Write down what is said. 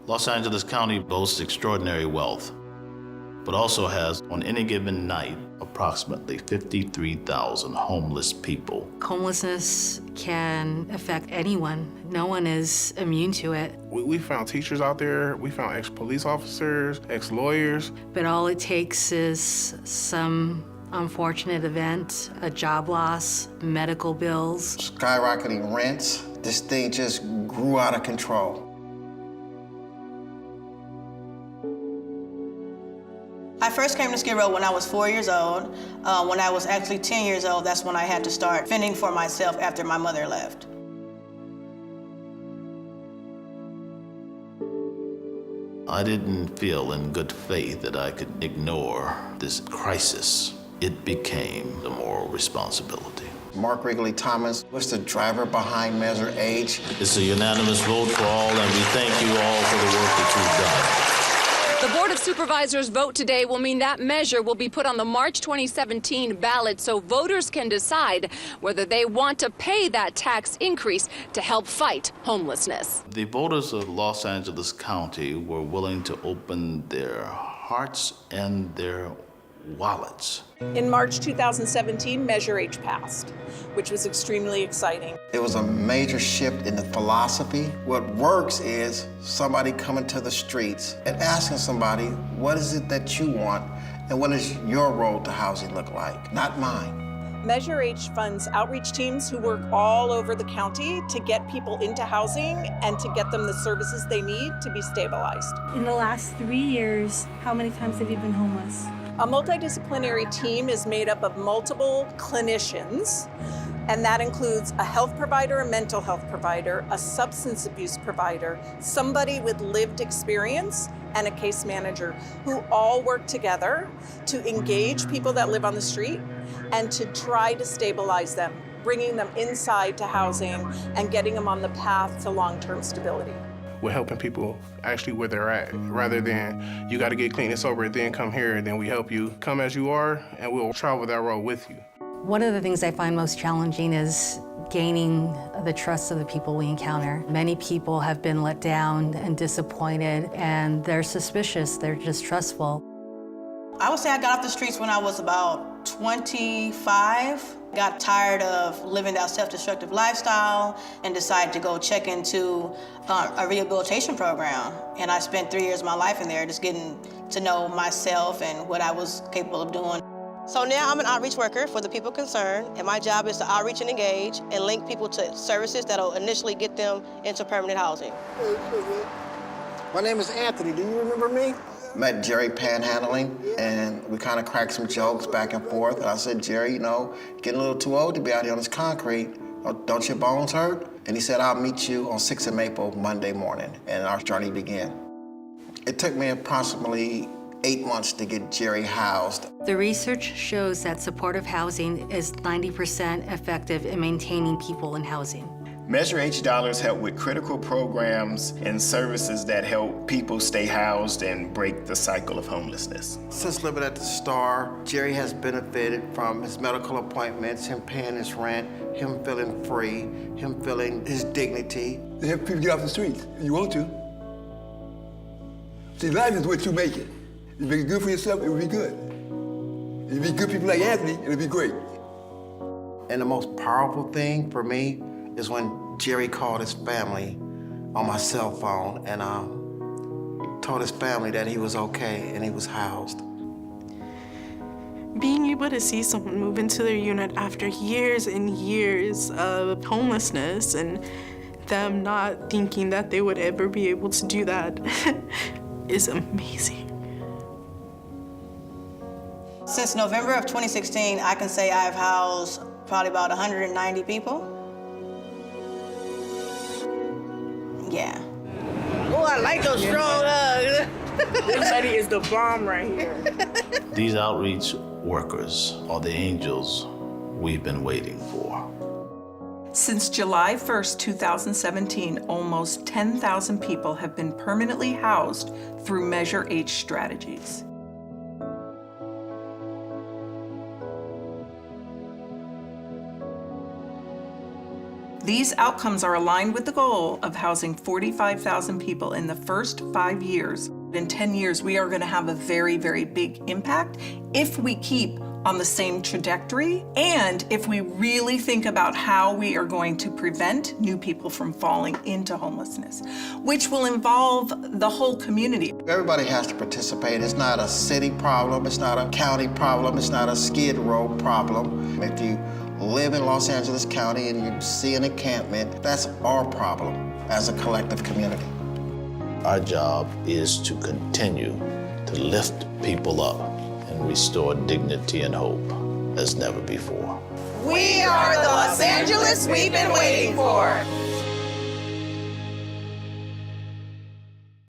Los Angeles County boasts extraordinary wealth, but also has, on any given night, approximately 53,000 homeless people. Homelessness can affect anyone. No one is immune to it. We found teachers out there, we found ex-police officers, ex-lawyers. But all it takes is some unfortunate event, a job loss, medical bills. Skyrocketing rents. This thing just grew out of control. I first came to Skid Row when I was 4 years old. When I was actually 10 years old, that's when I had to start fending for myself after my mother left. I didn't feel in good faith that I could ignore this crisis. It became a moral responsibility. Mark Wrigley Thomas was the driver behind Measure H. It's a unanimous vote for all, and we thank you all for the work that you've done. The Board of Supervisors vote today will mean that measure will be put on the March 2017 ballot so voters can decide whether they want to pay that tax increase to help fight homelessness. The voters of Los Angeles County were willing to open their hearts and their wallets. In March 2017, Measure H passed, which was extremely exciting. It was a major shift in the philosophy. What works is somebody coming to the streets and asking somebody, what is it that you want and what does your road to housing look like? Not mine. Measure H funds outreach teams who work all over the county to get people into housing and to get them the services they need to be stabilized. In the last 3 years, how many times have you been homeless? A multidisciplinary team is made up of multiple clinicians, and that includes a health provider, a mental health provider, a substance abuse provider, somebody with lived experience, and a case manager who all work together to engage people that live on the street and to try to stabilize them, bringing them inside to housing and getting them on the path to long-term stability. We're helping people actually where they're at, rather than you got to get clean and sober, then come here, and then we help you come as you are, and we'll travel that road with you. One of the things I find most challenging is gaining the trust of the people we encounter. Many people have been let down and disappointed, and they're suspicious, they're distrustful. I would say I got off the streets when I was about 25. Got tired of living that self-destructive lifestyle and decided to go check into a rehabilitation program. And I spent 3 years of my life in there just getting to know myself and what I was capable of doing. So now I'm an outreach worker for the people concerned, and my job is to outreach and engage and link people to services that'll initially get them into permanent housing. My name is Anthony. Do you remember me? Met Jerry panhandling, and we kind of cracked some jokes back and forth. And I said, Jerry, you know, getting a little too old to be out here on this concrete. Don't your bones hurt? And he said, I'll meet you on 6th and Maple Monday morning. And our journey began. It took me approximately 8 months to get Jerry housed. The research shows that supportive housing is 90% effective in maintaining people in housing. Measure H dollars help with critical programs and services that help people stay housed and break the cycle of homelessness. Since living at the Star, Jerry has benefited from his medical appointments, him paying his rent, him feeling free, him feeling his dignity. They help people get off the streets. You want to. See, life is what you make it. You make it good for yourself, it will be good. You be good people like Anthony, it'll be great. And the most powerful thing for me is when Jerry called his family on my cell phone and told his family that he was okay and he was housed. Being able to see someone move into their unit after years and years of homelessness and them not thinking that they would ever be able to do that is amazing. Since November of 2016, I can say I've housed probably about 190 people. Yeah. Oh, I like those strong hugs. This lady is the bomb right here. These outreach workers are the angels we've been waiting for. Since July 1st, 2017, almost 10,000 people have been permanently housed through Measure H strategies. These outcomes are aligned with the goal of housing 45,000 people in the first 5 years. In 10 years, we are going to have a very, very big impact if we keep on the same trajectory and if we really think about how we are going to prevent new people from falling into homelessness, which will involve the whole community. Everybody has to participate. It's not a city problem, it's not a county problem, it's not a Skid Row problem. If you live in Los Angeles County and you see an encampment, that's our problem as a collective community. Our job is to continue to lift people up and restore dignity and hope as never before. We are the Los Angeles we've been waiting for.